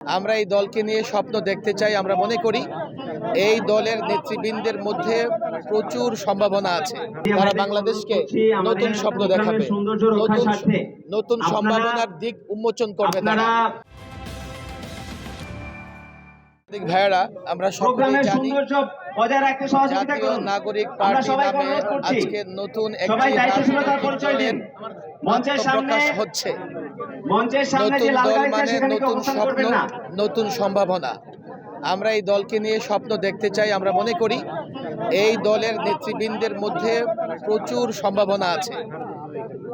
আমরা এই দলকে নিয়ে স্বপ্ন দেখতে চাই। আমরা মনে করি এই দলের নেতৃবৃন্দের মধ্যে প্রচুর সম্ভাবনা আছে। তারা বাংলাদেশকে নতুন স্বপ্ন দেখাবে, নতুন সম্ভাবনার দিক উন্মোচন করবে। তারা ভাইয়েরা, আমরা সকলেই জানি জাতীয় নাগরিক পার্টি নামে আজকে নতুন একটি রাজনৈতিক দলের আত্মপ্রকাশ হচ্ছে। নতুন দল মানে নতুন স্বপ্ন, নতুন সম্ভাবনা। আমরা এই দলকে নিয়ে স্বপ্ন দেখতে চাই। আমরা মনে করি এই দলের নেতৃবৃন্দের মধ্যে প্রচুর সম্ভাবনা আছে,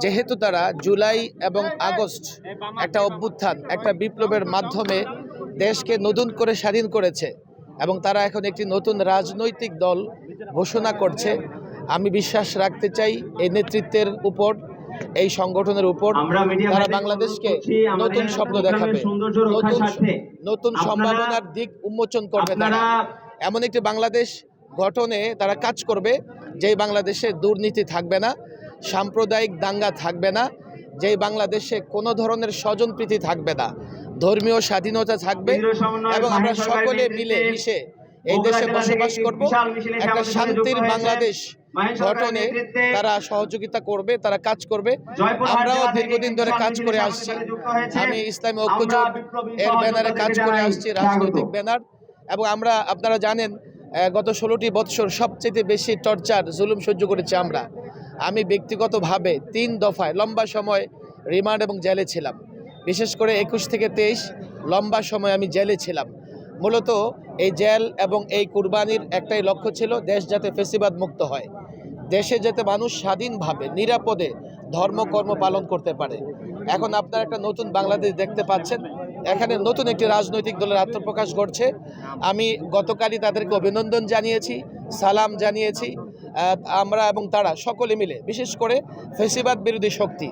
যেহেতু তারা জুলাই এবং আগস্ট একটা অভ্যুত্থান, একটা বিপ্লবের মাধ্যমে দেশকে নতুন করে স্বাধীন করেছে এবং তারা এখন একটি নতুন রাজনৈতিক দল ঘোষণা করছে। আমি বিশ্বাস রাখতে চাই এই নেতৃত্বের উপর, এই সংগঠনের উপর। তারা বাংলাদেশকে নতুন স্বপ্ন দেখাবে, নতুন সম্ভাবনার দিক উন্মোচন করবে। তারা এমন একটি বাংলাদেশ গঠনে তারা কাজ করবে, যেই বাংলাদেশে দুর্নীতি থাকবে না, সাম্প্রদায়িক দাঙ্গা থাকবে না, যেই বাংলাদেশে কোনো ধরনের স্বজনপ্রীতি থাকবে না, ধর্মীয় স্বাধীনতা থাকবে এবং আমরা সকলে মিলে মিশে এই দেশে বসবাস করব। একটা শান্তির বাংলাদেশ গঠনে তারা সহযোগিতা করবে, তারা কাজ করবে। আমরাও দীর্ঘদিন ধরে কাজ করে আসছি। আমি ইসলামী ঐক্যজোট এর ব্যানারে কাজ করে আসছি, রাজনৈতিক ব্যানার। এবং আমরা, আপনারা জানেন, গত 16টি বৎসর সবচেয়ে বেশি টর্চার, জুলুম সহ্য করেছি আমরা। আমি ব্যক্তিগতভাবে 3 দফায় লম্বা সময় রিমান্ড এবং জেলে ছিলাম। বিশেষ করে 21 থেকে 23 লম্বা সময় আমি জেলে ছিলাম। মূলত এই জেল এবং এই কুরবানির একটাই লক্ষ্য ছিল, দেশ যাতে ফেসিবাদ মুক্ত হয়, দেশে যাতে মানুষ স্বাধীনভাবে নিরাপদে ধর্মকর্ম পালন করতে পারে। এখন আপনারা একটা নতুন বাংলাদেশ দেখতে পাচ্ছেন। এখানে নতুন একটি রাজনৈতিক দলের আত্মপ্রকাশ ঘটছে। আমি গতকালই তাদেরকে অভিনন্দন জানিয়েছি, সালাম জানিয়েছি। আমরা এবং তারা সকলে মিলে, বিশেষ করে ফেসিবাদ বিরোধী শক্তি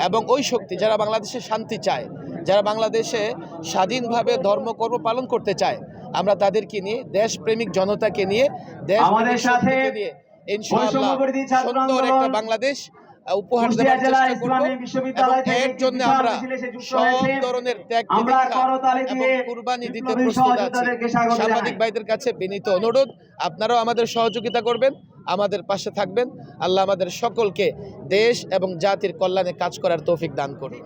এবং ওই শক্তি যারা বাংলাদেশে শান্তি চায়, যারা বাংলাদেশে স্বাধীনভাবে ধর্মকর্ম পালন করতে চায়, আমরা তাদেরকে নিয়ে, দেশপ্রেমিক জনতাকে নিয়ে, দেশপ্রেমিক নিয়ে ইনশাআল্লাহ সুন্দর একটা বাংলাদেশ উপহার দেওয়ার চেষ্টা করব। এবং এর জন্য আমরা সব ধরনের ত্যাগ এবং কুরবানি দিতে প্রস্তুত আছি। সাংবাদিক ভাইদের কাছে বিনীত অনুরোধ, আপনারাও আমাদের সহযোগিতা করবেন, আমাদের পাশে থাকবেন। আল্লাহ আমাদের সকলকে দেশ এবং জাতির কল্যাণে কাজ করার তৌফিক দান করুন।